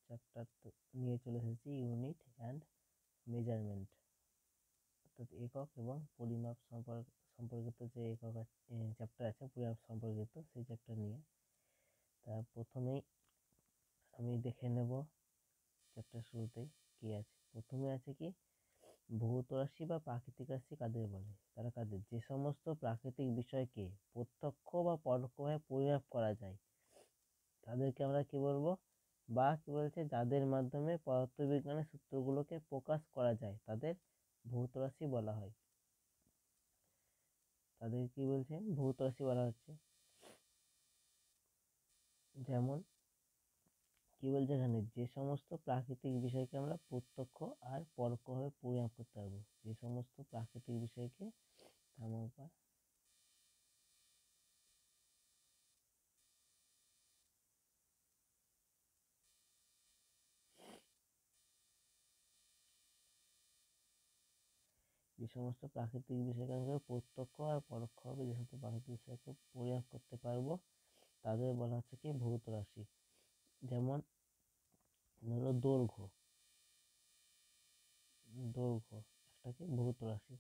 Chapter নিয়ে চলে এসেছি, ইউনিট অ্যান্ড মেজারমেন্ট, অর্থাৎ একক এবং পরিমাপ সম্পর্কিত যে একক চ্যাপ্টার আছে পরিমাপ সম্পর্কিত, সেই চ্যাপ্টার নিয়ে। তা প্রথমেই আমি দেখে নেব চ্যাপ্টার শুরুতেই কি আছে। প্রথমে আছে কি, ভৌত রাশি বা প্রাকৃতিক রাশি কাদের বলে? তারা কাদের? যে সমস্ত প্রাকৃতিক বিষয়কে প্রত্যক্ষ বা পরোক্ষভাবে পরিমাপ করা যায় তাদেরকে আমরা কি বলবো, বা কি বলছে, যাদের মাধ্যমে পদার্থবিজ্ঞানের সূত্রগুলোকে প্রকাশ করা যায় তাদের ভৌত রাশি বলা হয়। তাদের কি বলছে? ভৌত রাশি বলা হচ্ছে। যেমন কি বলছে এখানে, যে সমস্ত প্রাকৃতিক বিষয়কে আমরা প্রত্যক্ষ আর পরোক্ষভাবে পরিমাপ করতে পারবো। যে সমস্ত প্রাকৃতিক বিষয়কে যে সমস্ত প্রাকৃতিক বিষয়কে আমরা প্রত্যক্ষ আর পরোক্ষভাবে যে সমস্ত প্রাকৃতিক বিষয়কে পরিমাপ করতে পারবো তাদের বলা হচ্ছে কি ভৌত রাশি। যেমন ধরো দৈর্ঘ্য একটা কি ভৌত রাশি,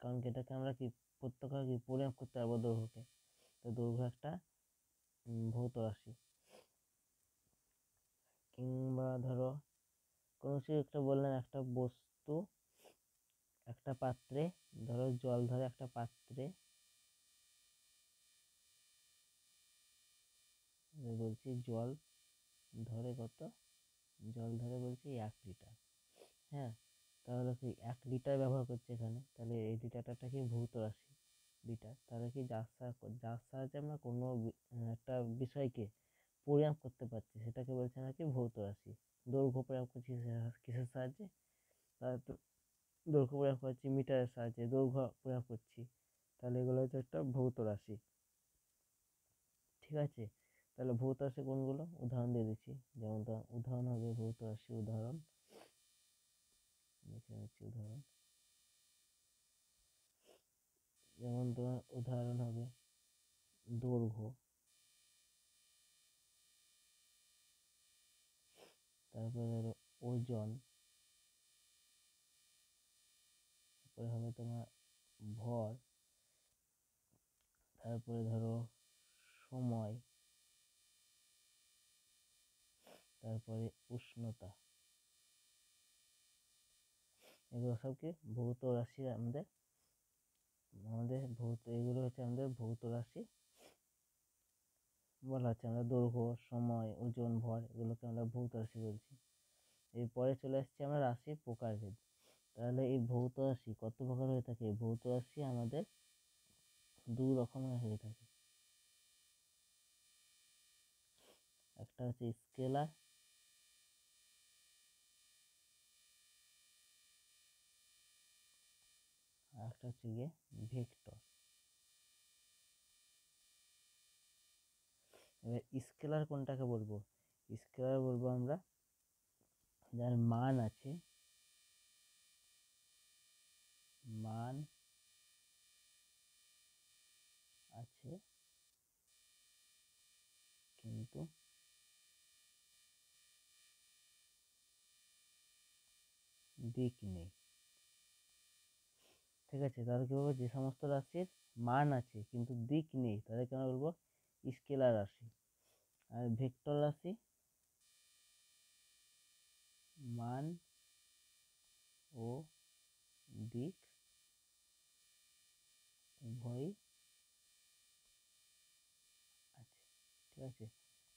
কারণ এটাকে আমরা কি প্রত্যক্ষভাবে কি পরিমাপ করতে পারবো দৈর্ঘ্যকে, তো দৈর্ঘ্য একটা ভৌত রাশি। কিংবা ধরো কোনো কিছু একটা বললাম, একটা বস্তু একটা পাত্রে, ধরো জল ধরে একটা পাত্রে বলছি জল ধরে বলছি 1 লিটার। হ্যাঁ, তাহলে কি 1 লিটার ব্যবহার করছে এখানে, তাহলে এই লিটারটা কি ভৌত রাশি লিটার। তাহলে কি যার সাহায্যে আমরা কোনো একটা বিষয়কে পরিমাপ করতে পারছি সেটাকে বলছে নাকি ভৌত রাশি। দৈর্ঘ্য পরিমাপ করছি কিসের সাহায্যে? তো দৈর্ঘ্য পরিমাপ করছি মিটারের সাহায্যে, দৈর্ঘ্য পরিমাপ করছি, তাহলে এগুলো হচ্ছে একটা ভৌত রাশি। ঠিক আছে, তাহলে ভৌত রাশি কোনগুলো উদাহরণ দিয়ে দিচ্ছি। যেমন উদাহরণ হবে ভৌত রাশি, উদাহরণ লিখে নিচ্ছি উদাহরণ। যেমন তোমার উদাহরণ হবে দৈর্ঘ্য, তারপরে ধরো ওজন, তারপরে হবে তোমার ভর, তারপরে ধরো সময়, তারপরে উষ্ণতা। এগুলো সব কি ভৌত রাশি। এগুলো হচ্ছে আমাদের ভৌত রাশি বলা হচ্ছে। আমরা দৈর্ঘ্য, সময়, ওজন, ভর এগুলোকে আমরা ভৌত রাশি বলছি। এরপরে চলে আসছে আমরা রাশির প্রকারভেদ। তাহলে এই ভৌত রাশি কত প্রকার হয়ে থাকে? ভৌত রাশি আমাদের 2 রকমের হয়ে থাকে। একটা হচ্ছে স্কেলার, আর একটা হচ্ছে গিয়ে ভেক্টর। এবার স্কেলার কোনটাকে বলবো? স্কেলার বলবো আমরা যার মান আছে কিন্তু দিক নেই। ঠিক আছে, তাহলে কি বলবো? যে সমস্ত রাশির মান আছে কিন্তু দিক নেই তাদেরকে আমরা বলবো স্কেলার রাশি। আর ভেক্টর রাশি মান ও দিক উভয়ই আছে। ঠিক আছে,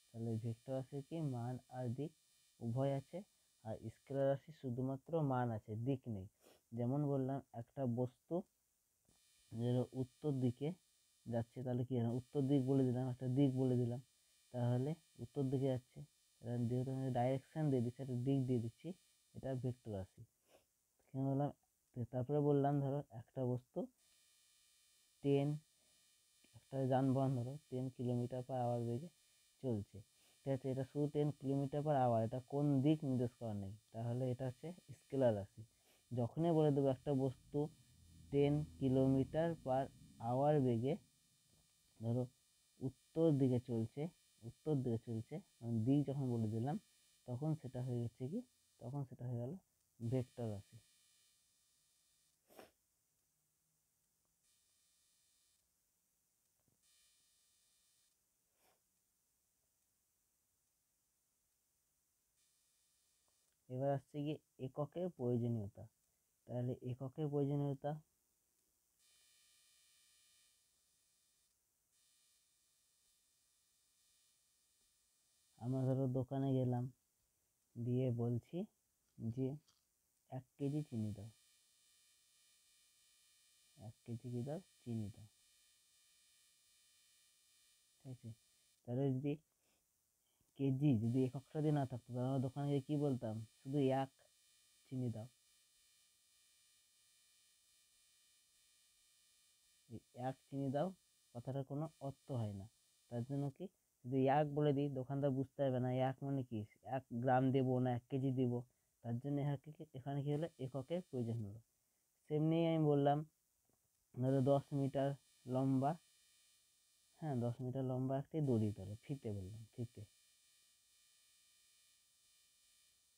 তাহলে ভেক্টর রাশির কি মান আর দিক উভয় আছে, আর স্কেলার রাশি শুধুমাত্র মান আছে, দিক নেই। যেমন বললাম একটা বস্তু উত্তর দিকে যাচ্ছে, তাহলে কি উত্তর দিক বলে দিলাম, একটা দিক বলে দিলাম, তাহলে উত্তর দিকে যাচ্ছে। যেহেতু আমি ডাইরেকশন দিয়ে দিচ্ছি, একটা দিক দিয়ে দিচ্ছি, এটা ভেক্টর রাশি। বললাম, তারপরে বললাম ধরো একটা বস্তু একটা যানবাহন ধরো 10 কিলোমিটার/আওয়ার বেগে চলছে। ঠিক আছে, এটা শুধু 10 কিলোমিটার/আওয়ার, এটা কোন দিক নির্দেশ করা নেই, তাহলে এটা হচ্ছে স্কেলার রাশি। যখনই বলে দেবো একটা বস্তু 10 কিলোমিটার/আওয়ার বেগে ধরো উত্তর দিকে চলছে, দিক যখন বলে দিলাম, তখন সেটা হয়ে গেছে কি, তখন সেটা হয়ে গেল ভেক্টর রাশি। এবার আসছে কি এককের প্রয়োজনীয়তা। তাহলে এককের প্রয়োজনীয়তা, আমরা ধরো দোকানে গেলাম, দিয়ে বলছি যে 1 কেজি চিনি দাও, 1 কেজি কি দাও, চিনি দাও, ঠিক আছে। তাহলে যদি কেজি যদি এককটা দিয়ে না থাকতো, তাহলে আমরা দোকানে গিয়ে কি বলতাম, শুধু 1 চিনি দাও। এই 1 চিনি দাও কথাটার কোনো অর্থ হয় না। তার জন্য কি, যদি 1 বলে দিই দোকানদার বুঝতে পারবে না 1 মানে কি, 1 গ্রাম দেবো না 1 কেজি দেবো। তার জন্য এখানে কি হলো, এককের প্রয়োজন হলো। সেমনি আমি বললাম ধরো 10 মিটার লম্বা, হ্যাঁ 10 মিটার লম্বা একটি দড়ি, ধরো ফিতে বললাম, ফিতে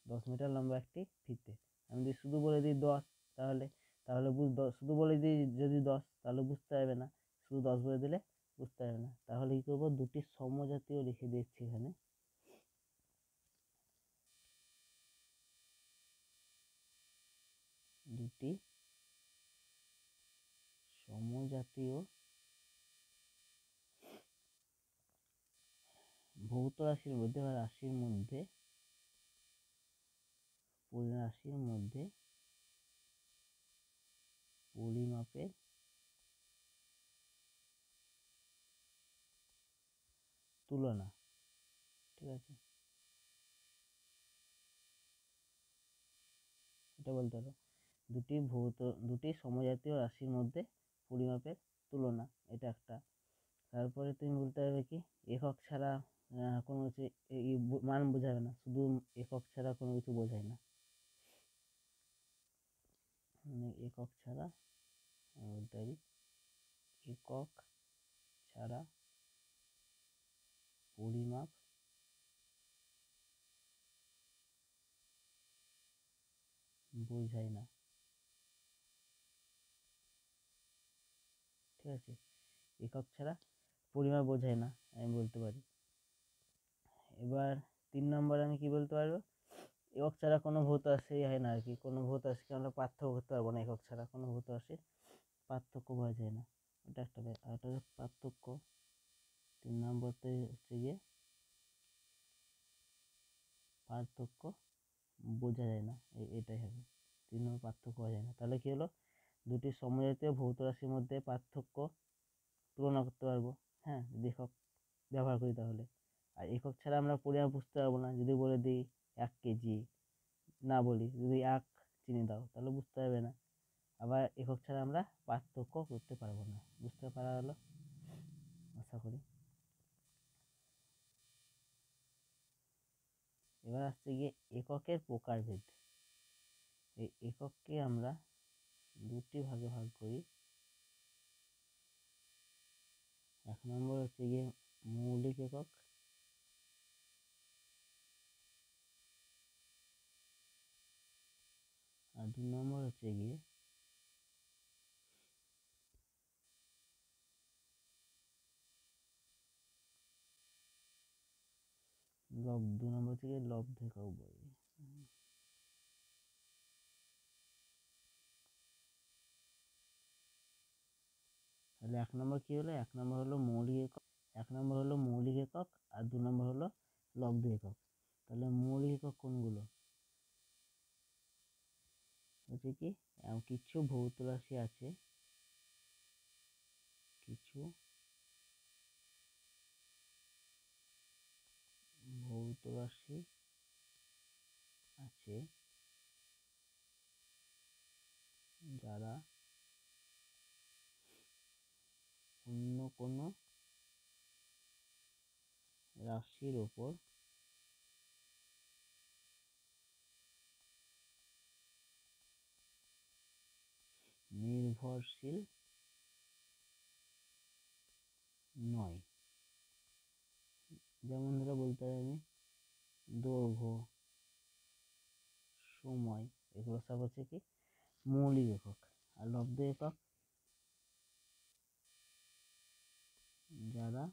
10 মিটার লম্বা একটি ফিতে। আমি যদি শুধু বলে দিই 10, তাহলে তাহলে শুধু বলে দিই যদি 10, তাহলে বুঝতে পারবে না। শুধু 10 বলে দিলে বুঝতে পারবে না। তাহলে কি করবো, দুটি সমজাতীয় লিখে দিচ্ছি এখানে, দুটি সমজাতীয় ভৌত রাশির মধ্যে বা রাশির মধ্যে, রাশির মধ্যে পরিমাপের তুলনা, ঠিক আছে, এটা বলতে হবে। দুটি সমজাতীয় রাশির মধ্যে পরিমাপের তুলনা, এটা একটা। তারপরে তুমি বলতে হবে কি, একক ছাড়া কোনো কিছু মান বোঝাবে না, শুধু একক ছাড়া কোনো কিছু বোঝায় না, একক ছাড়া বলতে পারি, একক ছাড়া পরিমাপ বোঝায় না, ঠিক আছে। একক ছাড়া পরিমাপ বোঝায় না, আমি বলতে পারি। এবার 3 নম্বরে আমি কি বলতে পারবো, একক ছাড়া কোনো ভৌত রাশি হয় না আর কি, কোনো ভৌত রাশিকে আমরা পার্থক্য করতে পারবো না, একক ছাড়া কোনো ভৌত রাশির পার্থক্য বোঝা যায় না, ওটা একটা। আর একটা পার্থক্য, 3 নম্বরতে হচ্ছে গিয়ে পার্থক্য বোঝা যায় না, এটাই হবে 3 নম্বর, পার্থক্য বোঝা যায় না। তাহলে কি হলো, দুটি সমজাতীয় ভৌত রাশির মধ্যে পার্থক্য তুলনা করতে পারবো, হ্যাঁ, যদি একক ব্যবহার করি তাহলে। আর একক ছাড়া আমরা পরিমাপ বুঝতে পারবো না, যদি বলে দিই 1 কেজি, না বলি যদি 1 চিনি দাও, তাহলে বুঝতে পারবে না। আবার একক ছাড়া আমরা পার্থক্য করতে পারবো না। বুঝতে পারা হলো আশা করি। এবার আসছে গিয়ে এককের প্রকারভেদ। এই একককে আমরা দুটি ভাগে ভাগ করি। 1 নম্বর হচ্ছে গিয়ে মৌলিক একক, আর 2 নম্বর হচ্ছে গিয়ে লব্ধ। 2 নম্বর হচ্ছে গিয়ে লব্ধ একক বলি। তাহলে 1 নম্বর কি হলো, 1 নম্বর হলো মৌলিক একক, 1 নম্বর হলো মৌলিক একক, আর 2 নম্বর হলো লব্ধ একক। তাহলে মৌলিক একক কোনগুলো, হচ্ছে কি কিছু ভৌত রাশি আছে, কিছু ভৌত রাশি আছে যারা অন্য কোনো রাশির ওপর নির্ভরশীল নয়। যেমন ধরো বলতে পারি আমি দৈর্ঘ্য, সময়, এগুলো সব হচ্ছে কি মৌলিক একক। আর লব্ধ একক যারা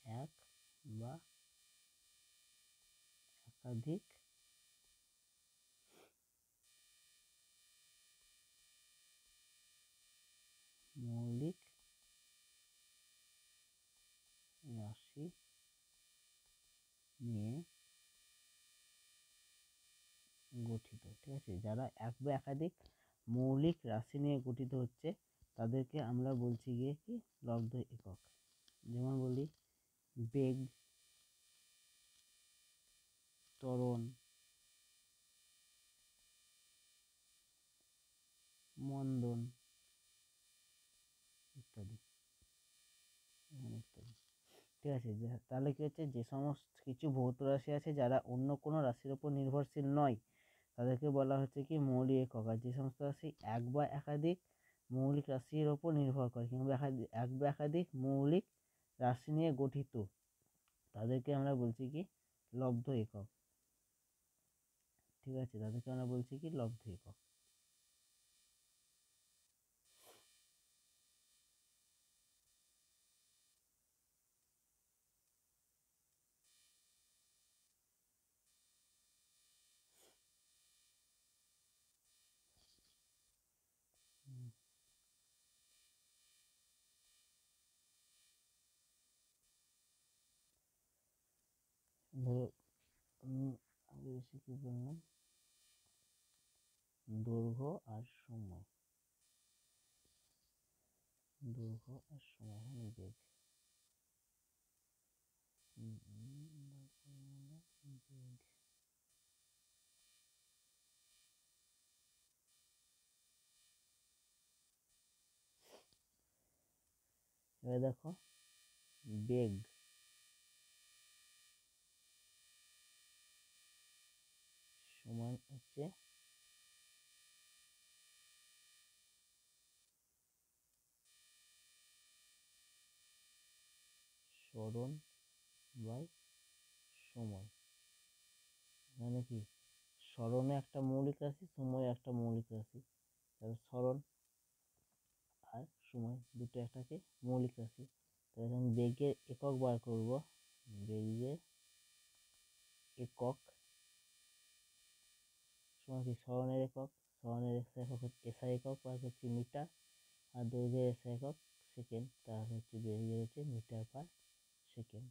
এক বা একাধিক মৌলিক রাশি নিয়ে গঠিত। ঠিক আছে, যারা এক বা একাধিক মৌলিক রাশি নিয়ে গঠিত হচ্ছে তাদেরকে আমরা বলছি গিয়ে কি লব্ধ একক। যেমন বলি বেগ, ত্বরণ, মন্দন ইত্যাদি ইত্যাদি। ঠিক আছে, তাহলে কি হচ্ছে, যে সমস্ত কিছু ভৌত রাশি আছে যারা অন্য কোনো রাশির উপর নির্ভরশীল নয় তাদেরকে বলা হচ্ছে কি মৌলিক একক। আর যে সমস্ত রাশি এক বা একাধিক মৌলিক রাশির ওপর নির্ভর করে কিংবা এক বা একাধিক মৌলিক রাশি নিয়ে গঠিত তাদেরকে আমরা বলছি কি লব্ধ একক। ঠিক আছে, তাদেরকে আমরা বলছি কি লব্ধ একক। ধরো আগে বেশি কি বললাম, দৈর্ঘ্য আর সময়, দৈর্ঘ্য আর সময় হলো বেগ। বেগ এবার দেখো বেগ সমান হচ্ছে সরণ বাই সময়। মানে কি সরণে একটা মৌলিক রাশি, সময় একটা মৌলিক রাশি, তাহলে সরণ আর সময় দুটো একটাকে মৌলিক রাশি। তাহলে আমি বেগের একক বার করব, বেগের একক সমান কি সরণের একক, সরণের একক হচ্ছে এসআই একক বার করছি মিটার, আর দৈর্ঘ্যের এসআই একক সেকেন্ড, তাহলে হচ্ছে বেরিয়ে হচ্ছে মিটার পার সেকেন্ড।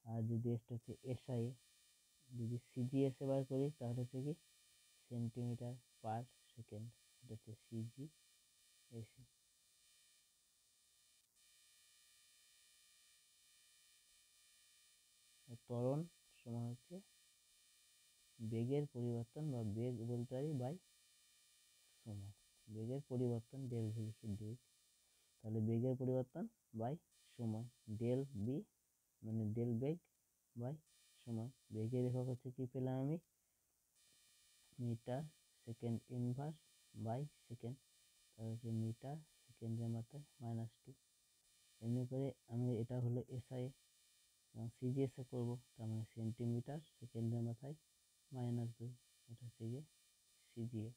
আর যদি এটা হচ্ছে এসআই, যদি সিজিএস এ বার করি তাহলে হচ্ছে কি সেন্টিমিটার পার সেকেন্ড, এটা হচ্ছে সিজি এসি। ত্বরণ সমান হচ্ছে বেগের পরিবর্তন বা বেগ বলতে পারি বাই সময়। বেগের পরিবর্তন ডেল ভি লিখে দিই, তাহলে বেগের পরিবর্তন বাই সময়, ডেল বি মানে ডেল বেগ বাই সময়। বেগের একক হচ্ছে কি পেলাম আমি metre second inverse by second, তাহলে হচ্ছে মিটার সেকেন্ডের মাথায় -2। এমনি করে আমি এটা হলো এসআই এবং সিজিএস এ করবো, তার মানে সেন্টিমিটার সেকেন্ডের মাথায় -2, এটা হচ্ছে গিয়ে সিজিএস।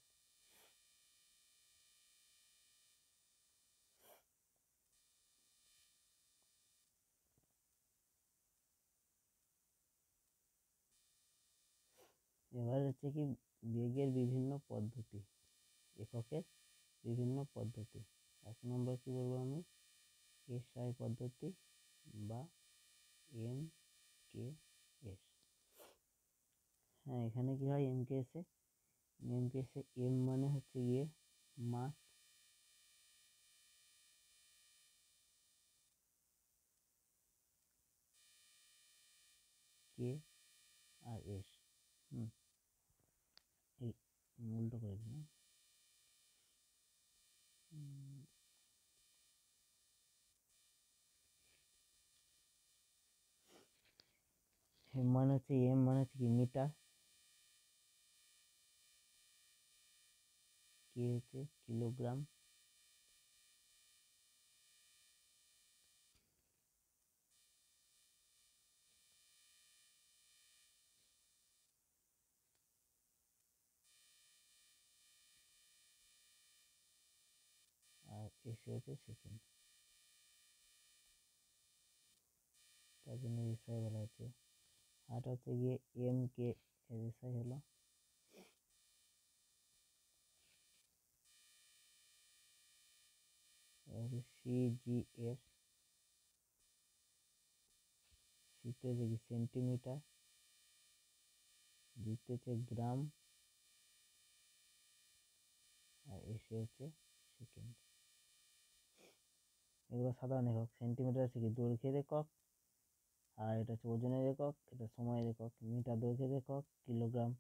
এবার হচ্ছে কি বেগের বিভিন্ন পদ্ধতি, এককের বিভিন্ন পদ্ধতি। 1 নম্বর কি বলবো আমি এসআই পদ্ধতি বা এম কে এস। হ্যাঁ, এখানে কি হয় এমকেএস এ এম মানে হচ্ছে গিয়ে মাস, কে আর এস। এই উল্টো করে দিলাম। এম মানে হচ্ছে কি মিটার, কে হচ্ছে কিলোগ্রাম, এসি হচ্ছে সেকেন্ড, তার জন্য এসআই বলা হচ্ছে। আর হচ্ছে গিয়ে এম কে এসআই হলো সিজিএস, সিতে হচ্ছে কি সেন্টিমিটার, জিতে হচ্ছে গ্রাম, আর এসে হচ্ছে সেকেন্ড। এগুলো সাধারণ একক। সেন্টিমিটার হচ্ছে কি দৈর্ঘ্যের একক, আর এটা হচ্ছে ওজনের একক, এটা সময়ের একক। মিটার দৈর্ঘ্যের একক, কিলোগ্রাম।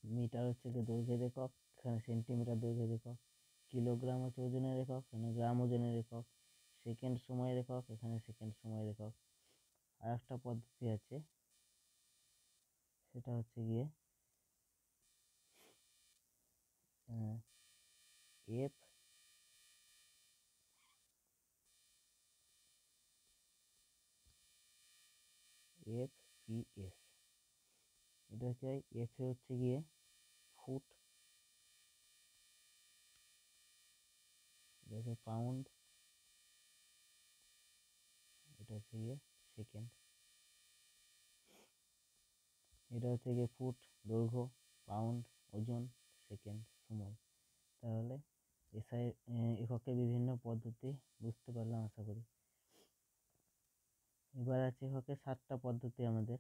মিটার হচ্ছে কি দৈর্ঘ্যের একক, এখানে সেন্টিমিটার দৈর্ঘ্যের একক। কিলোগ্রাম হচ্ছে ওজনের একক, এখানে গ্রাম ওজনের একক। সেকেন্ড সময়ের একক, এখানে সেকেন্ড সময়ের একক। আর একটা পদ্ধতি আছে, সেটা হচ্ছে গিয়ে এফ এফ পি এস। এটা হচ্ছে এফ এ হচ্ছে গিয়ে ফুট, এটা হচ্ছে পাউন্ড, এটা হচ্ছে গিয়ে সেকেন্ড। এটা হচ্ছে গিয়ে ফুট দৈর্ঘ্য, পাউন্ড ওজন, সেকেন্ড সময়। তাহলে এসআই এককের বিভিন্ন পদ্ধতি বুঝতে পারলাম আশা করি। এবার আছে এককের 7টা পদ্ধতি, আমাদের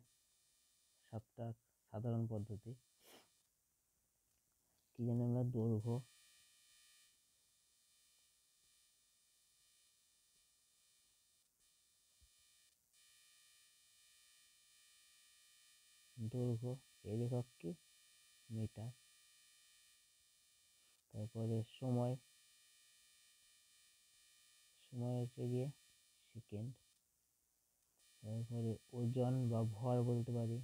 7টা সাধারণ পদ্ধতি। কি জানি আমরা দৈর্ঘ্য, দৈর্ঘ্য এর একক কি মিটার। তারপরে সময়, সময় হচ্ছে গিয়ে সেকেন্ড। তারপরে ওজন বা ভর বলতে পারি,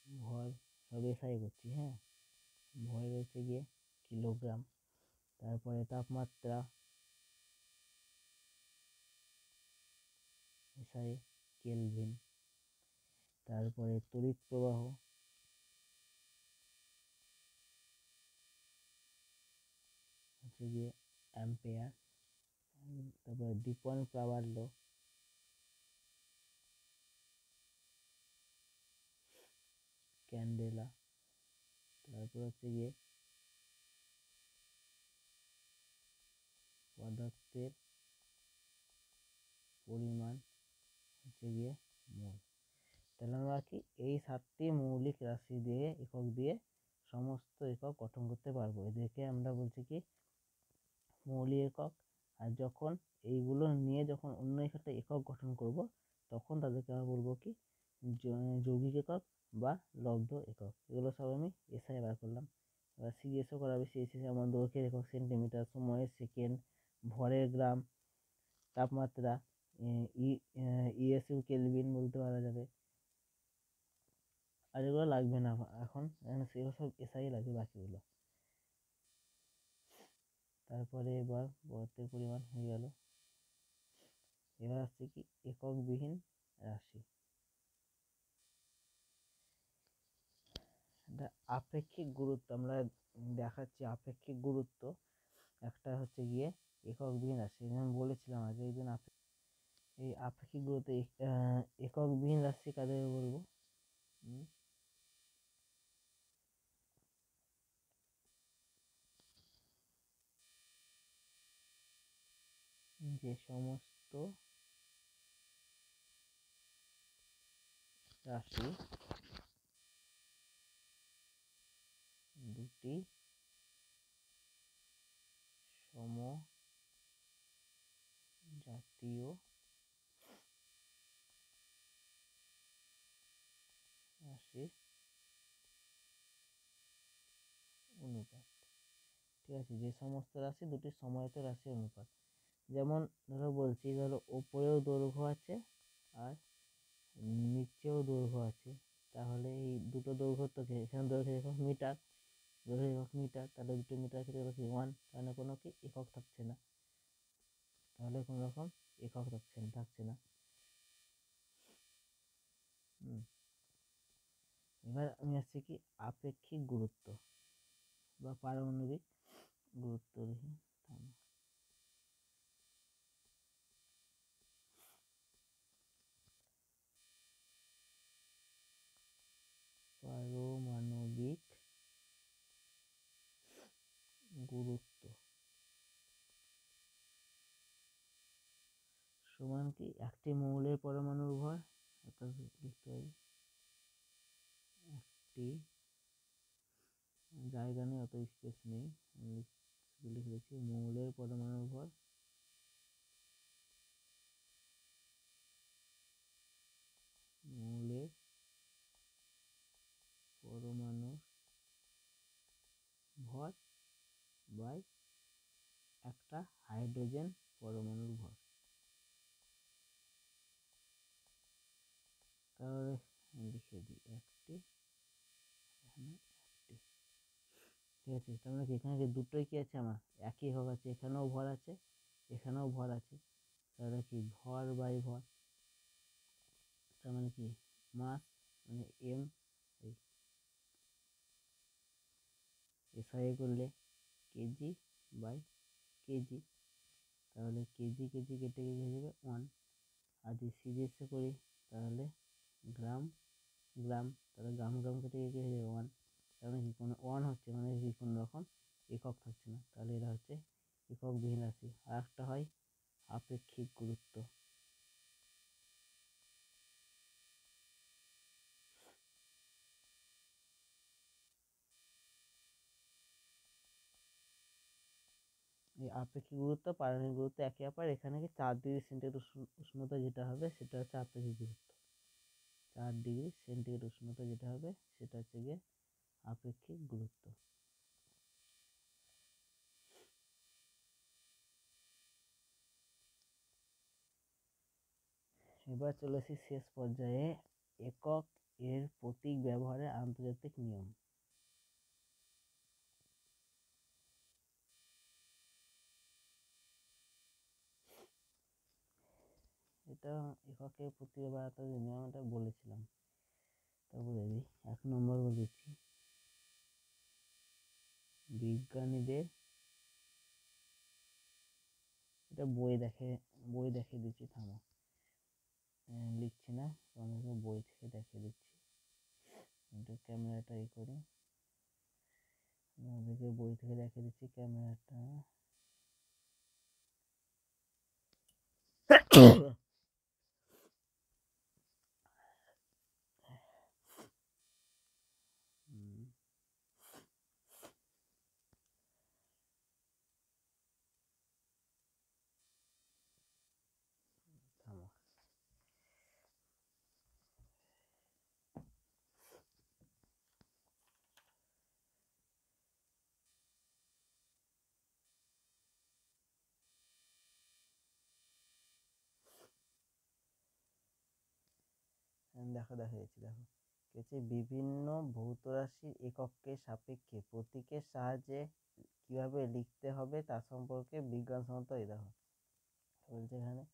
ভর সব এসআই করছি, হ্যাঁ। ভর হচ্ছে গিয়ে কিলোগ্রাম। তারপরে তাপমাত্রা, এসআই কেলভিন। তারপরে তড়িৎ প্রবাহ, হচ্ছে গিয়ে অ্যাম্পিয়ার। তারপরে দীপন প্রাবল্য, ক্যান্ডেলা। তারপর হচ্ছে গিয়ে পদার্থের পরিমাণ, হচ্ছে গিয়ে মোল। তাহলে আমরা কি এই 7টি মৌলিক রাশি দিয়ে একক দিয়ে সমস্ত একক গঠন করতে পারবো। এদেরকে আমরা বলছি কি মৌলিক একক। আর যখন এইগুলো নিয়ে যখন অন্য একটা একক গঠন করব, তখন তাদেরকে আমরা বলবো কি যৌগিক একক বা লব্ধ একক। এগুলো সব আমি এসআই বার করলাম। এবার সিএসও করাবে। সিএসএস যেমন দৈর্ঘ্যের একক সেন্টিমিটার, সময়ের সেকেন্ড, ভরের গ্রাম, তাপমাত্রা ইএসইউ কেলভিন বলতে পারা যাবে। আর এগুলো লাগবে না এখন, সেগুলো সব এসআই লাগবে বাকিগুলো। তারপরে এবার পদার্থের পরিমাণ হয়ে গেল। এবার আসছে কি এককবিহীন রাশি। আপেক্ষিক গুরুত্ব আমরা দেখাচ্ছি। আপেক্ষিক গুরুত্ব একটা হচ্ছে গিয়ে এককবিহীন রাশি, যেমন বলেছিলাম আগে একদিন। এই আপেক্ষিক গুরুত্ব এককবিহীন রাশি কাদের বলবো, যে সমস্ত রাশি দুটি সমজাতীয় রাশির অনুপাত। ঠিক আছে, যে সমস্ত রাশি দুটি সমজাতীয় রাশির অনুপাত। যেমন ধরো বলছি, ধরো ওপরেও দৈর্ঘ্য আছে আর নিচেও দৈর্ঘ্য আছে। তাহলে এই দুটো দৈর্ঘ্য তো এখানে দৈর্ঘ্য একক মিটার, দৈর্ঘ্য একক মিটার, তাহলে দুটো মিটার ক্ষেত্রে কি 1, তাহলে কোনো কি একক থাকছে না, তাহলে কোনো রকম একক থাকছে না। এবার আমি আসছি কি আপেক্ষিক গুরুত্ব বা পারমাণবিক গুরুত্ব দেখি। পারমাণবিক গুরুত্ব সমান কি একটি মৌলের পরমাণুর ভর, অর্থাৎ লিখতে পারি একটি, জায়গা নেই অত স্পেস নেই, লিখে দিচ্ছি মৌলের পরমাণুর ভর মৌলের পরমাণুর ভর বাই একটা হাইড্রোজেন পরমাণুর ভর। তাহলে লিখে দিই একটি, এখানে একটি, ঠিক আছে। তার মানে কি এখানে দুটোই কি আছে আমার একই একক আছে, এখানেও ভর আছে এখানেও ভর আছে, তাহলে কি ভর বাই ভর, তার মানে কি মাস মানে এম, এসআই করলে কেজি বাই কেজি, তাহলে কেজি কেজি কেটে কেটে হয়ে যাবে 1। আর যদি সিরিয়াসে করি তাহলে গ্রাম গ্রাম, তাহলে গ্রাম গ্রাম কেটে কেটে হয়ে যাবে 1। তার মানে কি কোনো 1 হচ্ছে মানে কি কোনো রকম একক থাকছে না, তাহলে এরা হচ্ছে একক বিহীন রাশি। আর একটা হয় আপেক্ষিক গুরুত্ব, এই আপেক্ষিক গুরুত্ব পারমাণবিক গুরুত্ব একে অপর, এখানে কি 4°C উষ্ণতা যেটা হবে সেটা হচ্ছে আপেক্ষিক গুরুত্ব, 4°C উষ্ণতা যেটা হবে সেটা হচ্ছে গিয়ে আপেক্ষিক গুরুত্ব। এবার চলে আসি শেষ পর্যায়ে, একক এর প্রতীক ব্যবহারের আন্তর্জাতিক নিয়ম। এটা এককের প্রতীক ব্যবহার নিয়ম এটা বলেছিলাম, তা বলে দিই। 1 নম্বর বলে দিচ্ছি, বিজ্ঞানীদের, এটা বই দেখে দিচ্ছি, থামো লিখছি না, তোমাদেরকে বই থেকে দেখে দিচ্ছি, একটু ক্যামেরাটা করি, তোমাদেরকে বই থেকে দেখে দিচ্ছি ক্যামেরাটা। দেখো বিভিন্ন ভৌত রাশির এককের সাপেক্ষে প্রতীকের সাহায্যে কিভাবে লিখতে হবে তা সম্পর্কে বিজ্ঞানসম্মত। এই দেখো বলছে এখানে,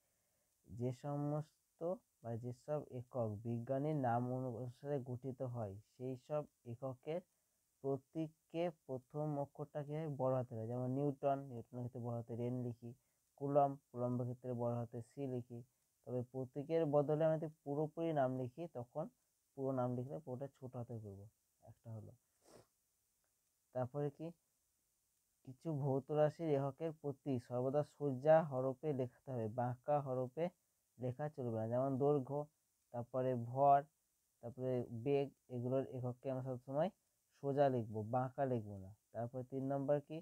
যে সমস্ত বা যেসব একক বিজ্ঞানীর নাম অনুসারে গঠিত হয় সেই সব এককের প্রতীককে প্রথম অক্ষরটা কি হয় বড় হাতের হয়, যেমন নিউটনের ক্ষেত্রে বড় হাতের এন লিখি, কুলম্বের ক্ষেত্রে বড় হাতের সি লিখি। তবে প্রতীকের বদলে আমি যদি পুরোপুরি নাম লিখি তখন পুরো নাম লিখলে পুরোটা ছোট হাতে করবো, একটা হলো। তারপরে কি কিছু ভৌত রাশির এককের প্রতীক সর্বদা সোজা হরফে লেখাতে হবে, বাঁকা হরফে লেখা চলবে না, যেমন দৈর্ঘ্য, তারপরে ভর, তারপরে বেগ, এগুলোর একককে আমরা সবসময় সোজা লিখবো, বাঁকা লিখবো না। তারপরে 3 নম্বর কি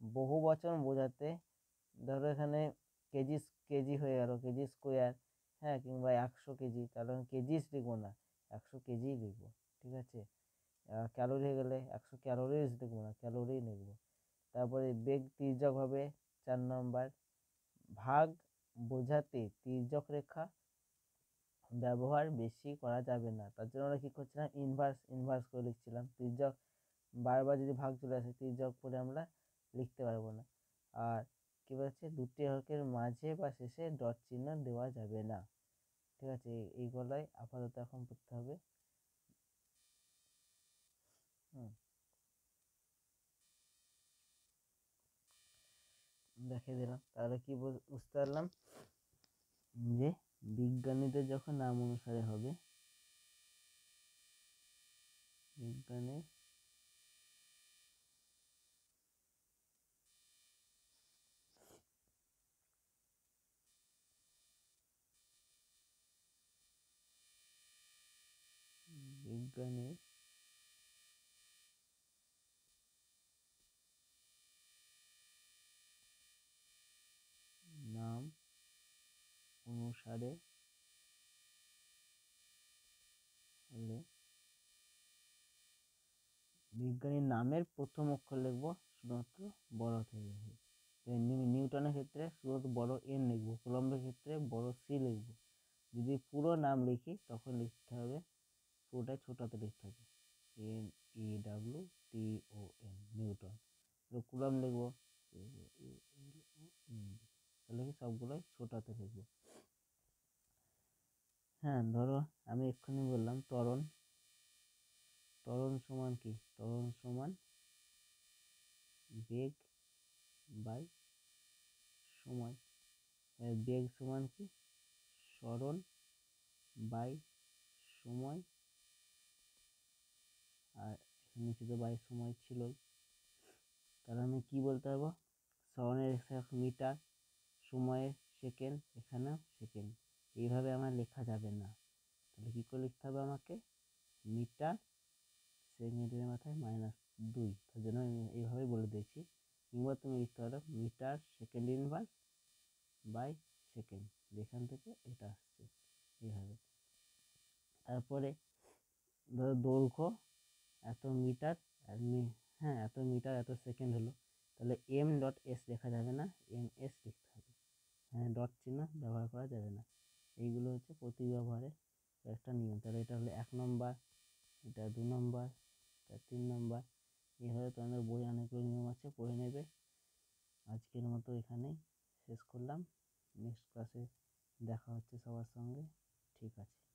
বহু বচন বোঝাতে, ধরো এখানে কেজি কেজি হয়ে গেল কেজি স্কোয়ার, হ্যাঁ, কিংবা 100 কেজি, তাহলে আমি কেজিস লিখবো না, 100 কেজি লিখবো, ঠিক আছে। ক্যালোরি হয়ে গেলে 100 ক্যালোরিজ লিখবো না, ক্যালোরি লিখবো। তারপরে বেগ তির্যক হবে 4 নম্বর, ভাগ বোঝাতে তির্যক রেখা ব্যবহার বেশি করা যাবে না, তার জন্য আমরা কি করছিলাম ইনভার্স করে লিখছিলাম, তির্যক বারবার যদি ভাগ চলে আসে তির্যক করে আমরা লিখতে পারবো না। আর কি বলছে, দুটি এককের মাঝে বা শেষে ডট চিহ্ন দেওয়া যাবে না, ঠিক আছে। এইগুলাই আপাতত এখন পড়তে হবে। দেখিয়ে দিলাম। তাহলে কি বুঝতে পারলাম যে বিজ্ঞানীদের যখন নাম অনুসারে হবে, বিজ্ঞানের বিজ্ঞানীর নাম অনুসারে হলে বিজ্ঞানীর নামের প্রথম অক্ষর লিখবো শুধুমাত্র বড় থেকে। নিউটনের ক্ষেত্রে শুধু বড় এন লিখবো, কুলম্বের ক্ষেত্রে বড় সি লিখবো। যদি পুরো নাম লিখি তখন লিখতে হবে পুরোটাই ছোট হাতে লিখতে হবে, NEWTON, নিউটন। কুলম্ব লিখবো তাহলে কি সবগুলোই ছোট হাতে লিখবো। হ্যাঁ, ধরো আমি এক্ষুনি বললাম ত্বরণ। ত্বরণ সমান কি? ত্বরণ সমান বেগ বাই সময়। বেগ সমান কি? সরণ বাই সময়। আর নিচে তো বাই সময় ছিলই, তাহলে আমি কি বলতে পারবো? সরণের মিটার, সময়ের সেকেন্ড, এখানেও সেকেন্ড। এইভাবে আমার লেখা যাবে না, তাহলে কী করে লিখতে হবে আমাকে? মিটার সেকেন্ডের মাথায় -2, তার জন্য আমি এইভাবে বলে দিয়েছি। কিংবা তুমি লিখতে পারো metre second inverse by second, যেখান থেকে এটা আসছে এইভাবে। তারপরে ধরো দৈর্ঘ্য এত মিটার, হ্যাঁ এত মিটার এত সেকেন্ড হলো, তাহলে m.s লেখা যাবে না, ms লিখতে হবে। হ্যাঁ, ডট চিহ্ন ব্যবহার করা যাবে না। এইগুলো হচ্ছে প্রতি ব্যবহারের একটা নিয়ম। তাহলে এটা হলো 1 নম্বর, এটা 2 নম্বর, এটা 3 নম্বর। এইভাবে তোমাদের বই অনেকগুলো নিয়ম আছে, পড়ে নেবে। আজকের মতো এখানেই শেষ করলাম। নেক্সট ক্লাসে দেখা হচ্ছে সবার সঙ্গে। ঠিক আছে।